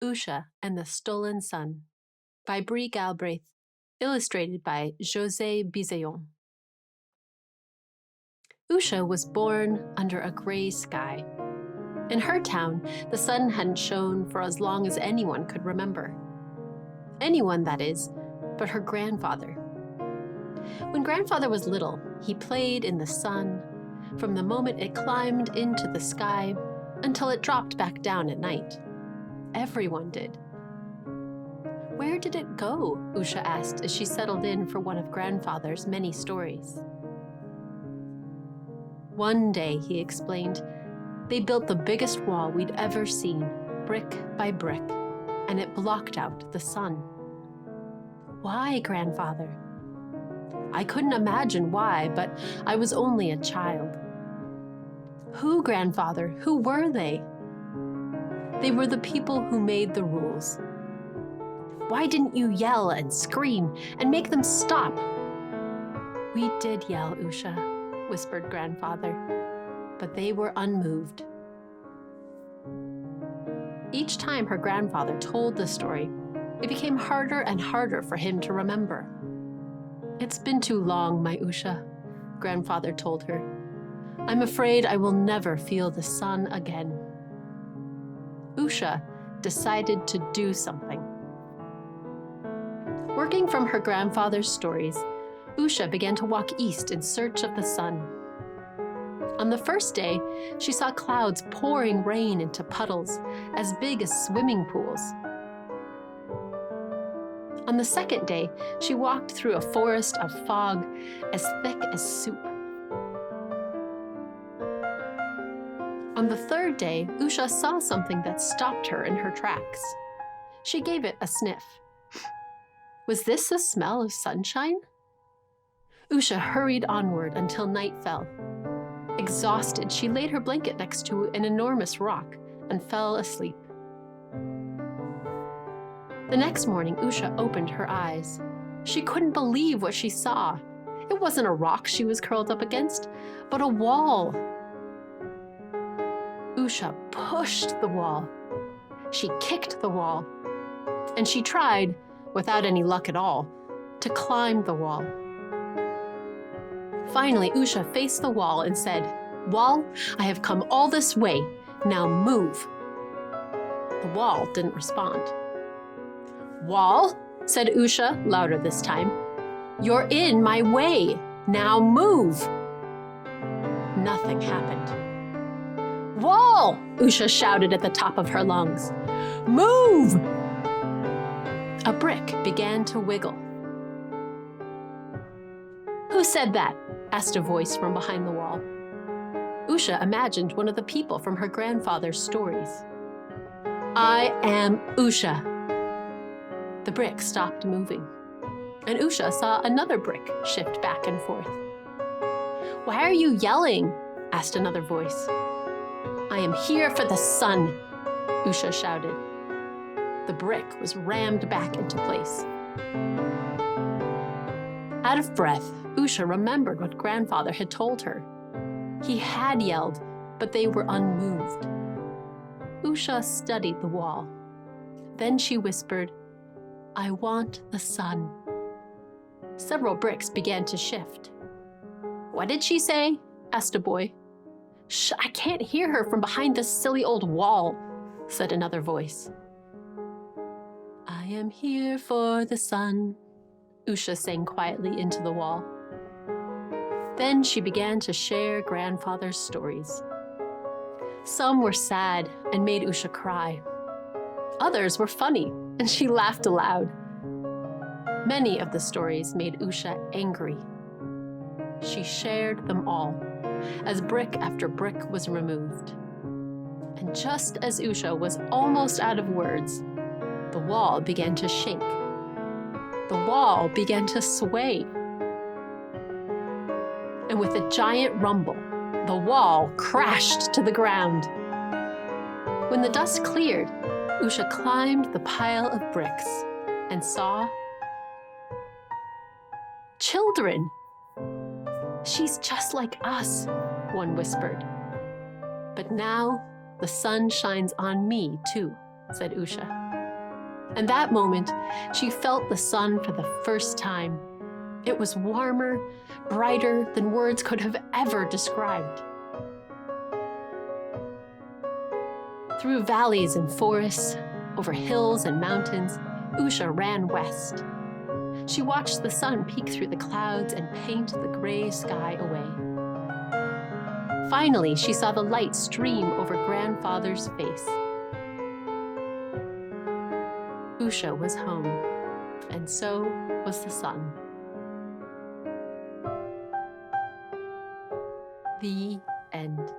Usha and the Stolen Sun by Bree Galbraith, illustrated by Josee Bisaillon. Usha was born under a gray sky. In her town, the sun hadn't shone for as long as anyone could remember. Anyone, that is, but her grandfather. When grandfather was little, he played in the sun from the moment it climbed into the sky until it dropped back down at night. Everyone did. Where did it go? Usha asked as she settled in for one of grandfather's many stories. One day, he explained, they built the biggest wall we'd ever seen, brick by brick, and it blocked out the sun. Why, grandfather? I couldn't imagine why, but I was only a child. Who, grandfather? Who were they? They were the people who made the rules. Why didn't you yell and scream and make them stop? We did yell, Usha, whispered grandfather, but they were unmoved. Each time her grandfather told the story, it became harder and harder for him to remember. It's been too long, my Usha, grandfather told her. I'm afraid I will never feel the sun again. Usha decided to do something. Working from her grandfather's stories, Usha began to walk east in search of the sun. On the first day, she saw clouds pouring rain into puddles as big as swimming pools. On the second day, she walked through a forest of fog as thick as soup. On the third day, Usha saw something that stopped her in her tracks. She gave it a sniff. Was this the smell of sunshine? Usha hurried onward until night fell. Exhausted, she laid her blanket next to an enormous rock and fell asleep. The next morning, Usha opened her eyes. She couldn't believe what she saw. It wasn't a rock she was curled up against, but a wall. Usha pushed the wall. She kicked the wall. And she tried, without any luck at all, to climb the wall. Finally, Usha faced the wall and said, "Wall, I have come all this way. Now move." The wall didn't respond. "Wall," said Usha, louder this time, "you're in my way. Now move." Nothing happened. "Wall!" Usha shouted at the top of her lungs. "Move!" A brick began to wiggle. "Who said that?" asked a voice from behind the wall. Usha imagined one of the people from her grandfather's stories. "I am Usha." The brick stopped moving, and Usha saw another brick shift back and forth. "Why are you yelling?" asked another voice. "I am here for the sun," Usha shouted. The brick was rammed back into place. Out of breath, Usha remembered what grandfather had told her. He had yelled, but they were unmoved. Usha studied the wall. Then she whispered, "I want the sun." Several bricks began to shift. "What did she say?" asked a boy. "Shh, I can't hear her from behind this silly old wall," said another voice. "I am here for the sun," Usha sang quietly into the wall. Then she began to share grandfather's stories. Some were sad and made Usha cry. Others were funny, and she laughed aloud. Many of the stories made Usha angry. She shared them all, as brick after brick was removed. And just as Usha was almost out of words, the wall began to shake. The wall began to sway. And with a giant rumble, the wall crashed to the ground. When the dust cleared, Usha climbed the pile of bricks and saw children. "She's just like us," one whispered. "But now the sun shines on me too," said Usha. And that moment, she felt the sun for the first time. It was warmer, brighter than words could have ever described. Through valleys and forests, over hills and mountains, Usha ran west. She watched the sun peek through the clouds and paint the gray sky away. Finally, she saw the light stream over grandfather's face. Usha was home, and so was the sun. The end.